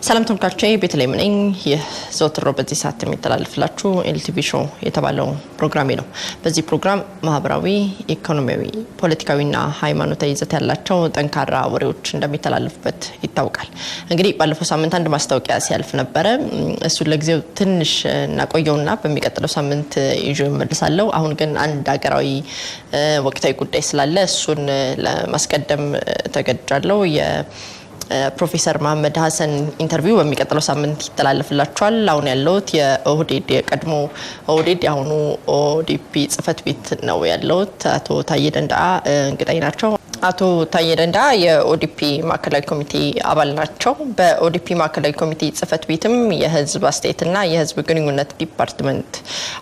ሰላም ተመልካቾቼ ቤተልሔም ነኝ። የዘወትር በዚህ ሰዓት የሚተላለፍላችሁ ኤልቲቪ ሾው የተባለው ፕሮግራሜ ነው። በዚህ ፕሮግራም ማህበራዊ፣ ኢኮኖሚያዊ፣ ፖለቲካዊና ሃይማኖታዊ ይዘት ያላቸው ጠንካራ ወሬዎች እንደሚተላለፉበት ይታወቃል። እንግዲህ ባለፈው ሳምንት አንድ ማስታወቂያ ሲያልፍ ነበረ። እሱን ለጊዜው ትንሽ እናቆየውና በሚቀጥለው ሳምንት ይዤ እመለሳለሁ። አሁን ግን አንድ ሀገራዊ ወቅታዊ ጉዳይ ስላለ እሱን ለማስቀደም ተገድጃለሁ። ፕሮፌሰር መሐመድ ሐሰን ኢንተርቪው በሚቀጥለው ሳምንት ይተላለፍላችኋል። አሁን ያለውት የኦህዴድ የቀድሞ ኦህዴድ ያሁኑ ኦዲፒ ጽህፈት ቤት ነው ያለውት። አቶ ታዬ ደንደአ እንግዳይ ናቸው። አቶ ታዬ ደንደአ የኦዲፒ ማዕከላዊ ኮሚቴ አባል ናቸው። በኦዲፒ ማዕከላዊ ኮሚቴ ጽህፈት ቤትም የህዝብ አስተያየትና የህዝብ ግንኙነት ዲፓርትመንት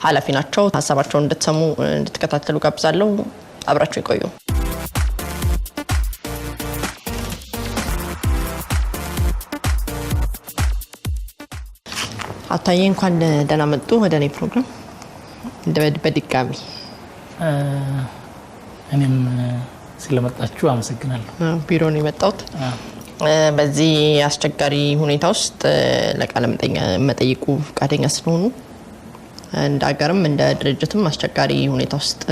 ኃላፊ ናቸው። ሀሳባቸውን እንድትሰሙ እንድትከታተሉ ጋብዛለሁ። አብራችሁ ይቆዩ። አታዬ እንኳን ደህና መጡ ወደ እኔ ፕሮግራም በድጋሚ። እኔም ስለመጣችሁ አመሰግናለሁ። ቢሮ ነው የመጣሁት። በዚህ አስቸጋሪ ሁኔታ ውስጥ ለቃለ መጠይቁ ፈቃደኛ ስለሆኑ እንደ ሀገርም እንደ ድርጅትም አስቸጋሪ ሁኔታ ውስጥ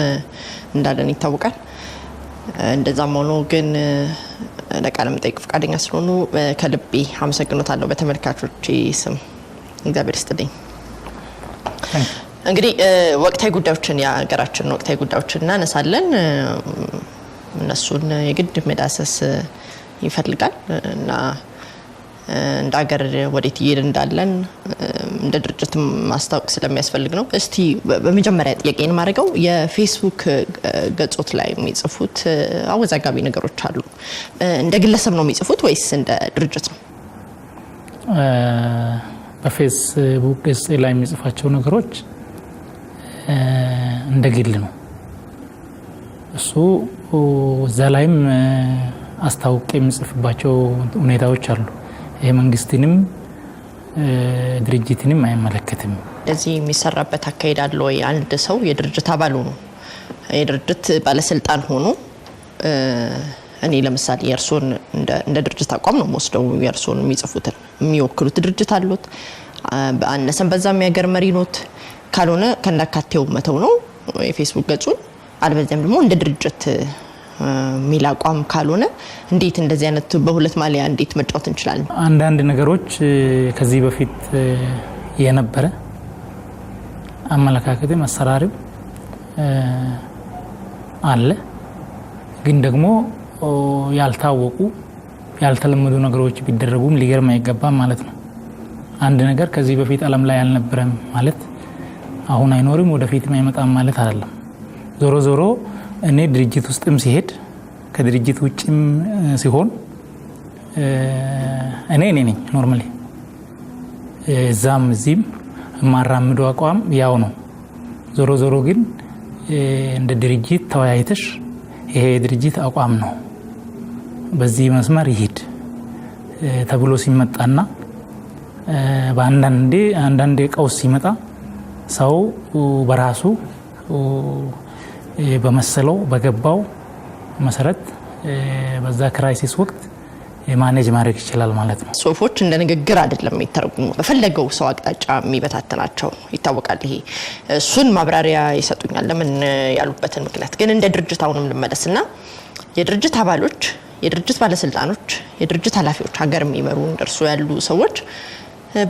እንዳለን ይታወቃል። እንደዛም ሆኖ ግን ለቃለ መጠይቁ ፈቃደኛ ስለሆኑ ከልቤ አመሰግኖታለሁ በተመልካቾቼ ስም። እግዚአብሔር ይስጥልኝ። እንግዲህ ወቅታዊ ጉዳዮችን የሀገራችን ወቅታዊ ጉዳዮችን እናነሳለን። እነሱን የግድ መዳሰስ ይፈልጋል እና እንደ ሀገር ወዴት እየሄድን እንዳለን እንደ ድርጅት ማስታወቅ ስለሚያስፈልግ ነው። እስቲ በመጀመሪያ ጥያቄን ማድረገው የፌስቡክ ገጾት ላይ የሚጽፉት አወዛጋቢ ነገሮች አሉ። እንደ ግለሰብ ነው የሚጽፉት ወይስ እንደ ድርጅት ነው? በፌስቡክ ገጽ ላይ የሚጽፋቸው ነገሮች እንደ ግል ነው። እሱ እዛ ላይም አስታውቄ የሚጽፍባቸው ሁኔታዎች አሉ። ይሄ መንግስትንም ድርጅትንም አይመለከትም። እንደዚህ የሚሰራበት አካሄድ አለ ወይ? አንድ ሰው የድርጅት አባል ሆኖ የድርጅት ባለስልጣን ሆኖ እኔ ለምሳሌ የእርሶን እንደ ድርጅት አቋም ነው ወስደው የእርሶን የሚጽፉትን የሚወክሉት ድርጅት አሉት በአነሰም በዛም ያገር መሪ ኖት ካልሆነ ከናካቴው መተው ነው የፌስቡክ ገጹን አልበዚያም ደግሞ እንደ ድርጅት ሚል አቋም ካልሆነ እንዴት እንደዚህ አይነት በሁለት ማሊያ እንዴት መጫወት እንችላለን? አንዳንድ ነገሮች ከዚህ በፊት የነበረ አመለካከት መሰራሪው አለ ግን ደግሞ ያልታወቁ ያልተለመዱ ነገሮች ቢደረጉም ሊገርም አይገባም ማለት ነው። አንድ ነገር ከዚህ በፊት ዓለም ላይ ያልነበረም ማለት አሁን አይኖርም ወደፊትም አይመጣም ማለት አይደለም። ዞሮ ዞሮ እኔ ድርጅት ውስጥም ሲሄድ ከድርጅት ውጭም ሲሆን እኔ ነኝ ኖርማሊ እዛም እዚህም ማራምደው አቋም ያው ነው። ዞሮ ዞሮ ግን እንደ ድርጅት ተወያይተሽ ይሄ ድርጅት አቋም ነው በዚህ መስመር ይሄድ ተብሎ ሲመጣና በአንዳንድ ቀውስ ሲመጣ ሰው በራሱ በመሰለው በገባው መሰረት በዛ ክራይሲስ ወቅት ማኔጅ ማድረግ ይችላል ማለት ነው። ጽሁፎች እንደ ንግግር አይደለም የሚተረጉሙ በፈለገው ሰው አቅጣጫ የሚበታተናቸው ይታወቃል። ይሄ እሱን ማብራሪያ ይሰጡኛል ለምን ያሉበትን ምክንያት። ግን እንደ ድርጅት አሁንም ልመለስና የድርጅት አባሎች የድርጅት ባለስልጣኖች የድርጅት ኃላፊዎች ሀገር የሚመሩ እንደርሱ ያሉ ሰዎች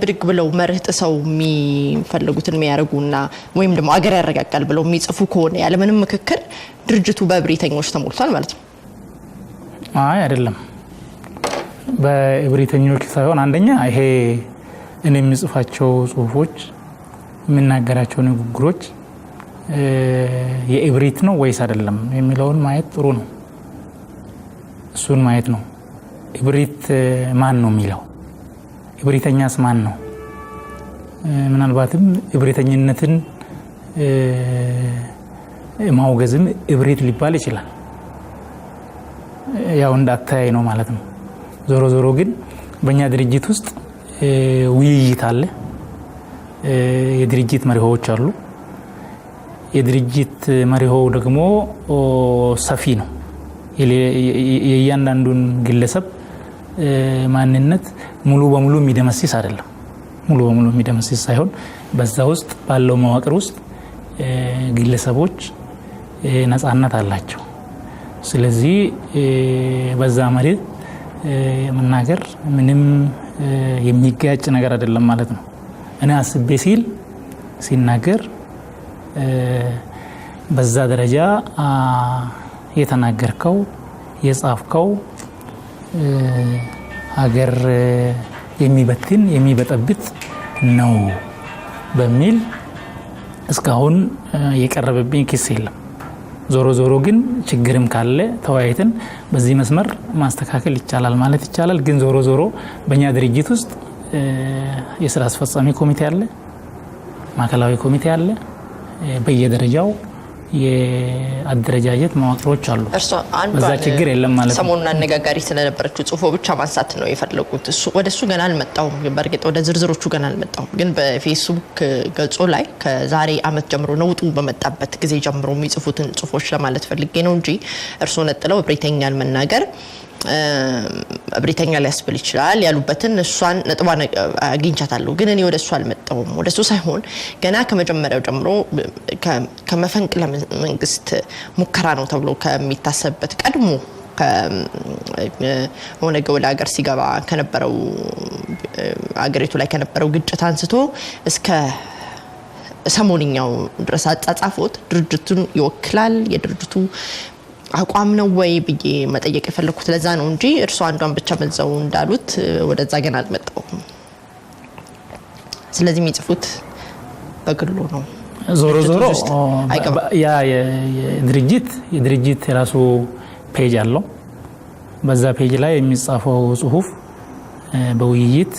ብድግ ብለው መርህ ጥሰው የሚፈልጉትን የሚያደርጉና ወይም ደግሞ ሀገር ያረጋጋል ብለው የሚጽፉ ከሆነ ያለምንም ምክክር ድርጅቱ በእብሪተኞች ተሞልቷል ማለት ነው? አይ አይደለም። በእብሪተኞች ሳይሆን አንደኛ ይሄ እኔ የሚጽፋቸው ጽሁፎች የምናገራቸው ንግግሮች የእብሪት ነው ወይስ አይደለም የሚለውን ማየት ጥሩ ነው። እሱን ማየት ነው። እብሪት ማን ነው የሚለው? እብሪተኛስ ማን ነው? ምናልባትም እብሪተኝነትን ማውገዝም እብሪት ሊባል ይችላል። ያው እንዳታያይ ነው ማለት ነው። ዞሮ ዞሮ ግን በእኛ ድርጅት ውስጥ ውይይት አለ። የድርጅት መሪዎች አሉ። የድርጅት መሪው ደግሞ ሰፊ ነው። የእያንዳንዱን ግለሰብ ማንነት ሙሉ በሙሉ የሚደመስስ አይደለም። ሙሉ በሙሉ የሚደመስስ ሳይሆን በዛ ውስጥ ባለው መዋቅር ውስጥ ግለሰቦች ነፃነት አላቸው። ስለዚህ በዛ መሬት መናገር ምንም የሚጋጭ ነገር አይደለም ማለት ነው። እኔ አስቤ ሲናገር በዛ ደረጃ የተናገርከው የጻፍከው ሀገር የሚበጠብጥ ነው በሚል እስካሁን የቀረበብኝ ክስ የለም። ዞሮ ግን ችግርም ካለ ተወያይተን በዚህ መስመር ማስተካከል ይቻላል ማለት ይቻላል። ግን ዞሮ በእኛ ድርጅት ውስጥ የስራ አስፈጻሚ ኮሚቴ አለ፣ ማዕከላዊ ኮሚቴ አለ፣ በየደረጃው የአደረጃጀት መዋቅሮች አሉ። በዛ ችግር የለም ማለት ነው። ሰሞኑን አነጋጋሪ ስለነበረችው ጽሁፎ ብቻ ማንሳት ነው የፈለጉት። ወደሱ ገና አልመጣሁም፣ በእርግጥ ወደ ዝርዝሮቹ ገና አልመጣሁም። ግን በፌስቡክ ገጾ ላይ ከዛሬ አመት ጀምሮ ነውጡ በመጣበት ጊዜ ጀምሮ የሚጽፉትን ጽሁፎች ለማለት ፈልጌ ነው እንጂ እርሶ ነጥለው እብሪተኛን መናገር እብሪተኛ ሊያስብል ይችላል ያሉበትን እሷን ነጥባ አግኝቻታለሁ። ግን እኔ ወደሱ አልመጣሁም። ወደሱ ሳይሆን ገና ከመጀመሪያው ጀምሮ ከመፈንቅለ መንግስት ሙከራ ነው ተብሎ ከሚታሰብበት ቀድሞ ከኦነግ ወደ ሀገር ሲገባ ከነበረው አገሪቱ ላይ ከነበረው ግጭት አንስቶ እስከ ሰሞንኛው ድረስ አጻጻፎት ድርጅቱን ይወክላል የድርጅቱ አቋም ነው ወይ ብዬ መጠየቅ የፈለኩት ለዛ ነው እንጂ እርሱ አንዷን ብቻ መዘው እንዳሉት ወደዛ ገና አልመጣሁም። ስለዚህ የሚጽፉት በግሉ ነው። ዞሮ ያ የድርጅት የራሱ ፔጅ አለው። በዛ ፔጅ ላይ የሚጻፈው ጽሁፍ በውይይት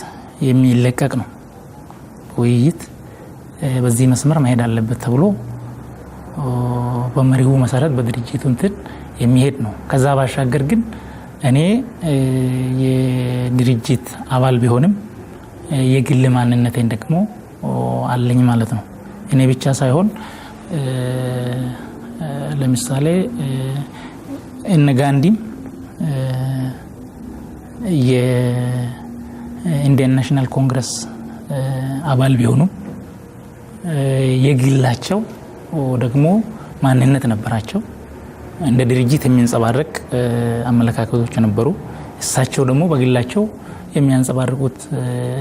የሚለቀቅ ነው። ውይይት በዚህ መስመር መሄድ አለበት ተብሎ በመሪው መሰረት በድርጅቱ እንትን የሚሄድ ነው። ከዛ ባሻገር ግን እኔ የድርጅት አባል ቢሆንም የግል ማንነቴን ደግሞ አለኝ ማለት ነው። እኔ ብቻ ሳይሆን ለምሳሌ እነ ጋንዲም የኢንዲያን ናሽናል ኮንግረስ አባል ቢሆኑም የግላቸው ደግሞ ማንነት ነበራቸው። እንደ ድርጅት የሚንጸባረቅ አመለካከቶች ነበሩ። እሳቸው ደግሞ በግላቸው የሚያንጸባርቁት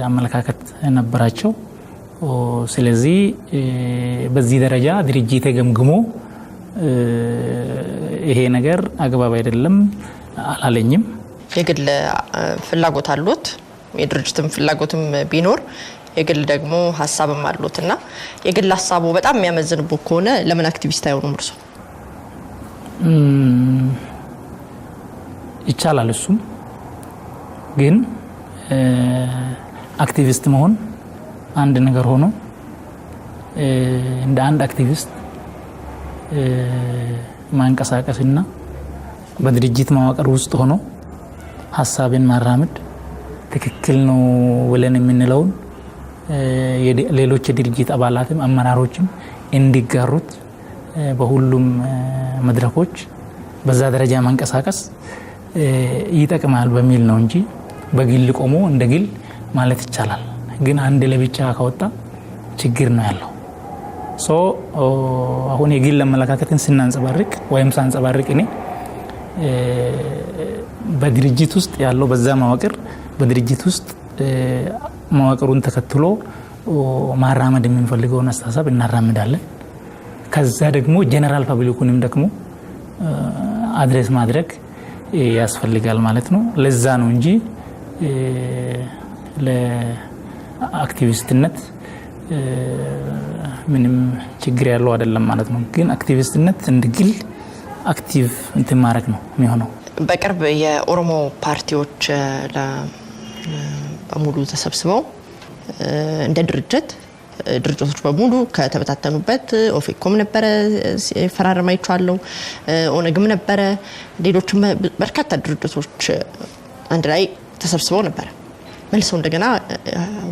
አመለካከት ነበራቸው። ስለዚህ በዚህ ደረጃ ድርጅት ገምግሞ ይሄ ነገር አግባብ አይደለም አላለኝም። የግል ፍላጎት አሉት። የድርጅትም ፍላጎትም ቢኖር የግል ደግሞ ሐሳብም አሉትና የግል ሐሳቡ በጣም የሚያመዝንቡ ከሆነ ለምን አክቲቪስት አይሆኑም? እርሱ ይቻላል። እሱም ግን አክቲቪስት መሆን አንድ ነገር ሆኖ እንደ አንድ አክቲቪስት ማንቀሳቀስና በድርጅት መዋቅር ውስጥ ሆኖ ሐሳብን ማራመድ ትክክል ነው ብለን የምንለውን ሌሎች የድርጅት አባላትም አመራሮችም እንዲጋሩት በሁሉም መድረኮች በዛ ደረጃ ማንቀሳቀስ ይጠቅማል በሚል ነው እንጂ በግል ቆሞ እንደ ግል ማለት ይቻላል። ግን አንድ ለብቻ ከወጣ ችግር ነው ያለው። አሁን የግል አመለካከትን ስናንጸባርቅ ወይም ሳንጸባርቅ እኔ በድርጅት ውስጥ ያለው በዛ መዋቅር በድርጅት ውስጥ መዋቅሩን ተከትሎ ማራመድ የምንፈልገውን አስተሳሰብ እናራምዳለን። ከዛ ደግሞ ጀነራል ፐብሊኩንም ደግሞ አድሬስ ማድረግ ያስፈልጋል ማለት ነው። ለዛ ነው እንጂ ለአክቲቪስትነት ምንም ችግር ያለው አይደለም ማለት ነው። ግን አክቲቪስትነት እንድግል አክቲቭ እንትን ማድረግ ነው የሚሆነው። በቅርብ የኦሮሞ ፓርቲዎች በሙሉ ተሰብስበው እንደ ድርጅቶች በሙሉ ከተበታተኑበት ኦፌኮም ነበረ ፈራርማ ይቻለው ኦነግም ነበረ ሌሎችም በርካታ ድርጅቶች አንድ ላይ ተሰብስበው ነበር። መልሰው እንደገና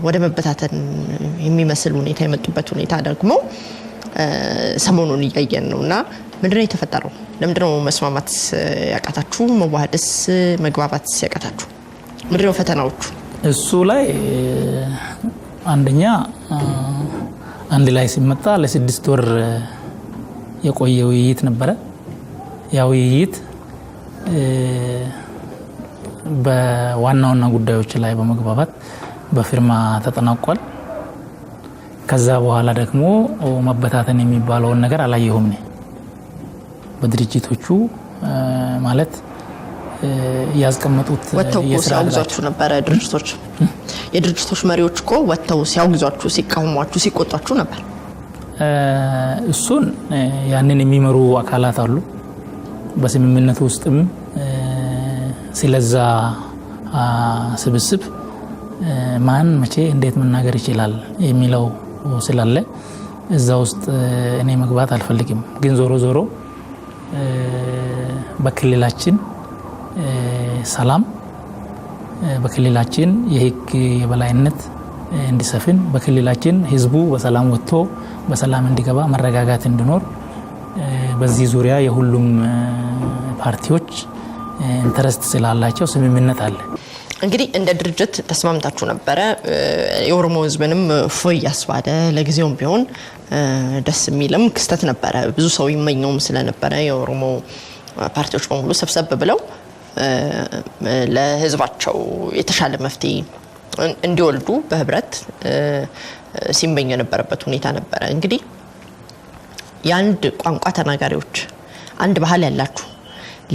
ወደ መበታተን የሚመስል ሁኔታ የመጡበት ሁኔታ ደግሞ ሰሞኑን እያየን ነውና ምንድነው የተፈጠረው? ለምንድነው መስማማት ያቃታችሁ? መዋሃድስ መግባባትስ ያቃታችሁ? ምንድነው ፈተናዎቹ? እሱ ላይ አንደኛ አንድ ላይ ሲመጣ ለ6 ወር የቆየ ውይይት ነበረ። ያው ውይይት በዋናውና ጉዳዮች ላይ በመግባባት በፊርማ ተጠናቋል። ከዛ በኋላ ደግሞ መበታተን የሚባለውን ነገር አላየሁም ነኝ። በድርጅቶቹ ማለት ያስቀመጡት ሲያውግዟችሁ ነበረ። የድርጅቶች መሪዎች እኮ ወጥተው ሲያውግዟችሁ፣ ሲቃወሟችሁ፣ ሲቆጣችሁ ነበር። እሱን ያንን የሚመሩ አካላት አሉ። በስምምነቱ ውስጥም ስለዛ ስብስብ ማን መቼ እንዴት መናገር ይችላል የሚለው ስላለ እዛ ውስጥ እኔ መግባት አልፈልግም። ግን ዞሮ ዞሮ በክልላችን ሰላም፣ በክልላችን የህግ የበላይነት እንዲሰፍን፣ በክልላችን ህዝቡ በሰላም ወጥቶ በሰላም እንዲገባ፣ መረጋጋት እንዲኖር በዚህ ዙሪያ የሁሉም ፓርቲዎች ኢንተረስት ስላላቸው ስምምነት አለ። እንግዲህ እንደ ድርጅት ተስማምታችሁ ነበረ። የኦሮሞ ህዝብንም ፎይ ያስባለ ለጊዜውም ቢሆን ደስ የሚልም ክስተት ነበረ። ብዙ ሰው ይመኘውም ስለነበረ የኦሮሞ ፓርቲዎች በሙሉ ሰብሰብ ብለው ለህዝባቸው የተሻለ መፍትሄ እንዲወልዱ በህብረት ሲመኝ የነበረበት ሁኔታ ነበረ። እንግዲህ የአንድ ቋንቋ ተናጋሪዎች፣ አንድ ባህል ያላችሁ፣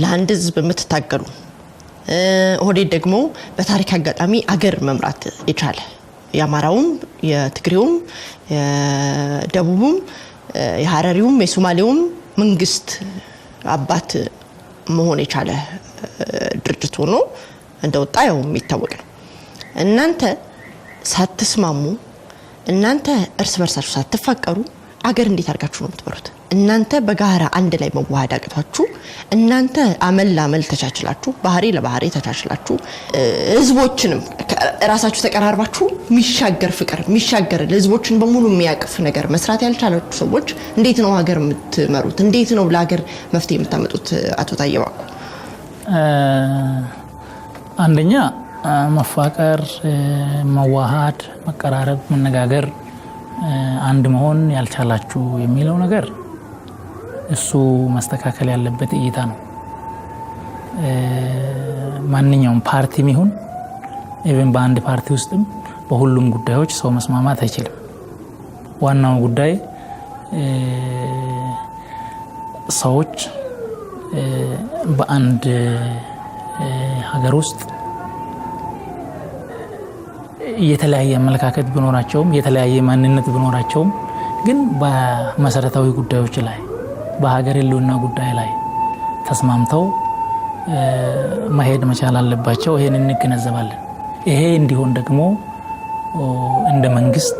ለአንድ ህዝብ የምትታገሉ ኦህዴድ ደግሞ በታሪክ አጋጣሚ አገር መምራት የቻለ የአማራውም፣ የትግሬውም፣ የደቡቡም፣ የሀረሪውም፣ የሶማሌውም መንግስት አባት መሆን የቻለ ድርጅት ሆኖ እንደወጣ ያው የሚታወቅ ነው። እናንተ ሳትስማሙ፣ እናንተ እርስ በርሳችሁ ሳትፋቀሩ አገር እንዴት አድርጋችሁ ነው የምትመሩት? እናንተ በጋራ አንድ ላይ መዋሃድ አቅቷችሁ፣ እናንተ አመል ለአመል ተቻችላችሁ፣ ባህሪ ለባህሪ ተቻችላችሁ፣ ህዝቦችንም ራሳችሁ ተቀራርባችሁ የሚሻገር ፍቅር የሚሻገር ህዝቦችን በሙሉ የሚያቅፍ ነገር መስራት ያልቻላችሁ ሰዎች እንዴት ነው ሀገር የምትመሩት? እንዴት ነው ለሀገር መፍትሄ የምታመጡት? አቶ ታዬ ባኮ፣ አንደኛ መፋቀር፣ መዋሃድ፣ መቀራረብ፣ መነጋገር፣ አንድ መሆን ያልቻላችሁ የሚለው ነገር እሱ መስተካከል ያለበት እይታ ነው። ማንኛውም ፓርቲም ይሁን ኢቭን በአንድ ፓርቲ ውስጥም በሁሉም ጉዳዮች ሰው መስማማት አይችልም። ዋናው ጉዳይ ሰዎች በአንድ ሀገር ውስጥ የተለያየ አመለካከት ቢኖራቸውም የተለያየ ማንነት ቢኖራቸውም ግን በመሰረታዊ ጉዳዮች ላይ በሀገር ህልውና ጉዳይ ላይ ተስማምተው መሄድ መቻል አለባቸው። ይሄን እንገነዘባለን። ይሄ እንዲሆን ደግሞ እንደ መንግስት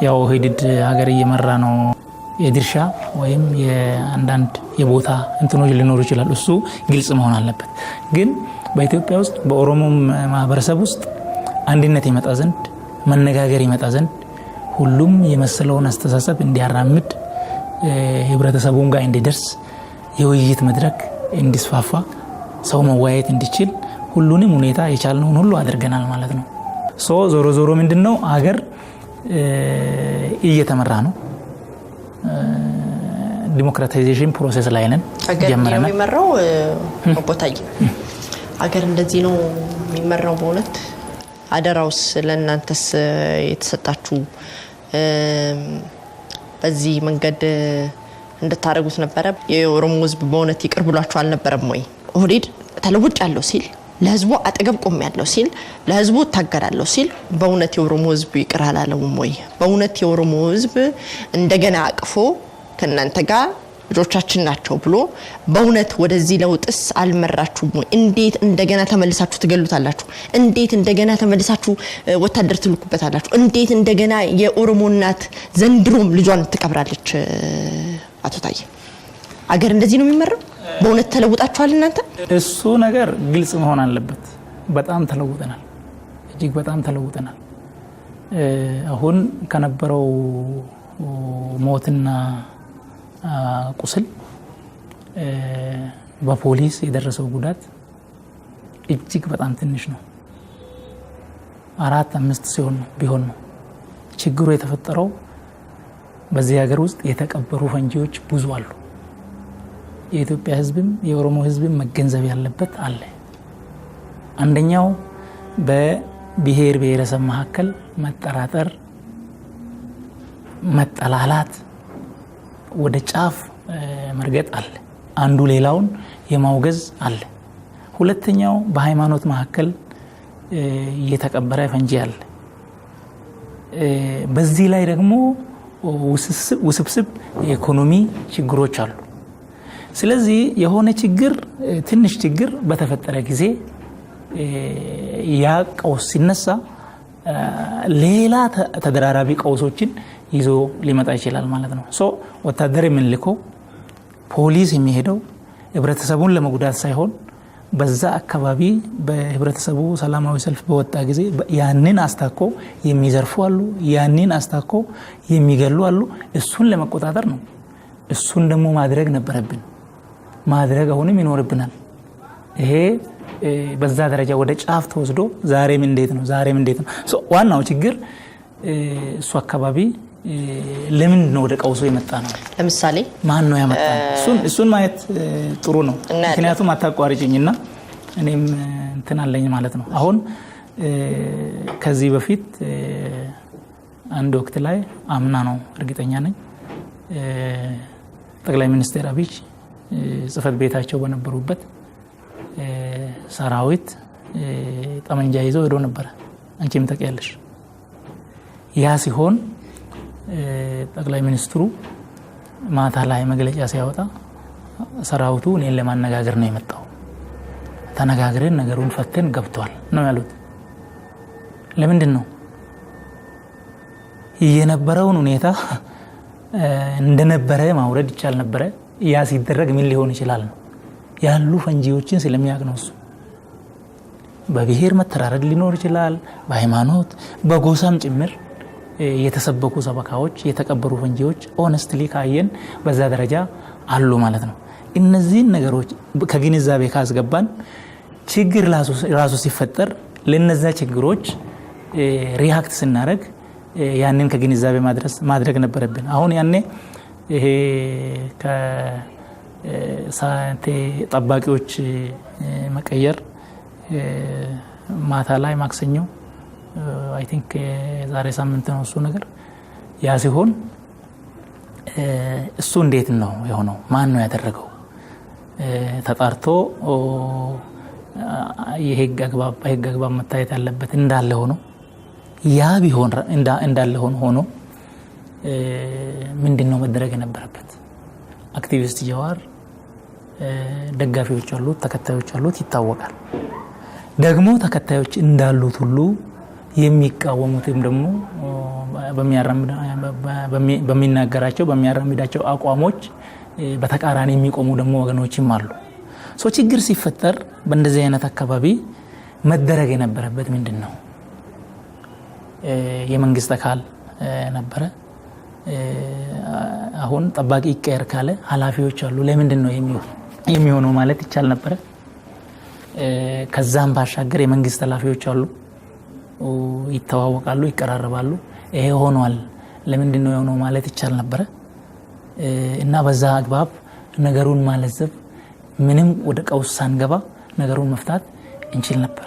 ያው ኦህዴድ ሀገር እየመራ ነው፣ የድርሻ ወይም የአንዳንድ የቦታ እንትኖች ሊኖሩ ይችላል። እሱ ግልጽ መሆን አለበት። ግን በኢትዮጵያ ውስጥ በኦሮሞ ማህበረሰብ ውስጥ አንድነት ይመጣ ዘንድ፣ መነጋገር ይመጣ ዘንድ፣ ሁሉም የመሰለውን አስተሳሰብ እንዲያራምድ፣ ህብረተሰቡን ጋር እንዲደርስ፣ የውይይት መድረክ እንዲስፋፋ፣ ሰው መወያየት እንዲችል ሁሉንም ሁኔታ የቻልነውን ሁሉ አድርገናል ማለት ነው። ዞሮ ዞሮ ምንድነው ሀገር እየተመራ ነው። ዲሞክራታይዜሽን ፕሮሰስ ላይ ነን። ጀመረና የሚመራው ቦታዬ ሀገር እንደዚህ ነው የሚመራው። በእውነት አደራውስ ለእናንተስ የተሰጣችሁ በዚህ መንገድ እንድታረጉት ነበረ? የኦሮሞ ህዝብ በእውነት ይቅር ብሏችሁ አልነበረም ወይ? ኦህዴድ ተለውጭ ያለው ሲል፣ ለህዝቡ አጠገብ ቆም ያለው ሲል፣ ለህዝቡ ታገዳለው ሲል በእውነት የኦሮሞ ህዝብ ይቅር አላለውም ወይ? በእውነት የኦሮሞ ህዝብ እንደገና አቅፎ ከናንተ ጋር ልጆቻችን ናቸው ብሎ በእውነት ወደዚህ ለውጥስ አልመራችሁም ወይ? እንዴት እንደገና ተመልሳችሁ ትገሉታላችሁ? እንዴት እንደገና ተመልሳችሁ ወታደር ትልኩበታላችሁ? እንዴት እንደገና የኦሮሞ እናት ዘንድሮም ልጇን ትቀብራለች? አቶ ታዬ አገር እንደዚህ ነው የሚመራው? በእውነት ተለውጣችኋል እናንተ? እሱ ነገር ግልጽ መሆን አለበት። በጣም ተለውጠናል፣ እጅግ በጣም ተለውጠናል። አሁን ከነበረው ሞትና ቁስል በፖሊስ የደረሰው ጉዳት እጅግ በጣም ትንሽ ነው። 4-5 ሲሆን ቢሆን ነው ችግሩ የተፈጠረው። በዚህ ሀገር ውስጥ የተቀበሩ ፈንጂዎች ብዙ አሉ። የኢትዮጵያ ህዝብም የኦሮሞ ህዝብም መገንዘብ ያለበት አለ። አንደኛው በብሔር ብሔረሰብ መካከል መጠራጠር፣ መጠላላት፣ ወደ ጫፍ መርገጥ አለ። አንዱ ሌላውን የማውገዝ አለ። ሁለተኛው በሃይማኖት መካከል የተቀበረ ፈንጂ አለ። በዚህ ላይ ደግሞ ውስብስብ የኢኮኖሚ ችግሮች አሉ። ስለዚህ የሆነ ችግር ትንሽ ችግር በተፈጠረ ጊዜ ያ ቀውስ ሲነሳ ሌላ ተደራራቢ ቀውሶችን ይዞ ሊመጣ ይችላል ማለት ነው። ወታደር የምንልከው ፖሊስ የሚሄደው ህብረተሰቡን ለመጉዳት ሳይሆን በዛ አካባቢ በህብረተሰቡ ሰላማዊ ሰልፍ በወጣ ጊዜ ያንን አስታኮ የሚዘርፉ አሉ፣ ያንን አስታኮ የሚገሉ አሉ። እሱን ለመቆጣጠር ነው። እሱን ደግሞ ማድረግ ነበረብን፣ ማድረግ አሁንም ይኖርብናል። ይሄ በዛ ደረጃ ወደ ጫፍ ተወስዶ ዛሬም እንዴት ነው ዋናው ችግር እሱ አካባቢ ለምን ነው ወደ ቀውሶ የመጣ ነው? ለምሳሌ ማን ነው ያመጣ? እሱን ማየት ጥሩ ነው። ምክንያቱም አታቋርጭኝና እኔም እንትን አለኝ ማለት ነው። አሁን ከዚህ በፊት አንድ ወቅት ላይ አምና ነው እርግጠኛ ነኝ ጠቅላይ ሚኒስትር አብይ ጽህፈት ቤታቸው በነበሩበት ሰራዊት ጠመንጃ ይዘው ሄዶ ነበር። አንቺም ታውቂያለሽ። ያ ሲሆን ጠቅላይ ሚኒስትሩ ማታ ላይ መግለጫ ሲያወጣ ሰራዊቱ እኔን ለማነጋገር ነው የመጣው፣ ተነጋግረን ነገሩን ፈተን ገብቷል ነው ያሉት። ለምንድን ነው የነበረውን ሁኔታ እንደነበረ ማውረድ ይቻል ነበረ? ያ ሲደረግ ምን ሊሆን ይችላል ነው ያሉ ፈንጂዎችን ስለሚያውቅ ነው። እሱ በብሔር መተራረድ ሊኖር ይችላል፣ በሃይማኖት በጎሳም ጭምር የተሰበኩ ሰበካዎች፣ የተቀበሩ ፈንጂዎች ኦነስትሊ ካየን በዛ ደረጃ አሉ ማለት ነው። እነዚህን ነገሮች ከግንዛቤ ካስገባን ችግር ራሱ ሲፈጠር ለነዛ ችግሮች ሪአክት ስናደርግ ያንን ከግንዛቤ ማድረግ ነበረብን። አሁን ያኔ ይሄ ከሳንቴ ጠባቂዎች መቀየር ማታ ላይ ማክሰኞ አይ ቲንክ ዛሬ ሳምንት ነው እሱ ነገር ያ ሲሆን እሱ እንዴት ነው የሆነው? ማን ነው ያደረገው? ተጣርቶ የህግ አግባብ መታየት ያለበት እንዳለ ሆኖ ያ ቢሆን እንዳለ ሆኖ ምንድነው መደረግ የነበረበት? አክቲቪስት ጀዋር ደጋፊዎች አሉት፣ ተከታዮች አሉት ይታወቃል። ደግሞ ተከታዮች እንዳሉት ሁሉ የሚቃወሙትም ደግሞ በሚናገራቸው በሚያራምዳቸው አቋሞች በተቃራኒ የሚቆሙ ደግሞ ወገኖችም አሉ። ችግር ሲፈጠር በእንደዚህ አይነት አካባቢ መደረግ የነበረበት ምንድነው? የመንግስት አካል ነበረ። አሁን ጠባቂ ይቀየር ካለ ኃላፊዎች አሉ። ለምንድን ነው የሚሆነው ማለት ይቻል ነበረ። ከዛም ባሻገር የመንግስት ኃላፊዎች አሉ፣ ይተዋወቃሉ፣ ይቀራረባሉ። ይሄ ሆኗል ለምንድን ነው የሆነው ማለት ይቻል ነበረ እና በዛ አግባብ ነገሩን ማለዘብ ምንም ወደ ቀውስ ሳንገባ ነገሩን መፍታት እንችል ነበር።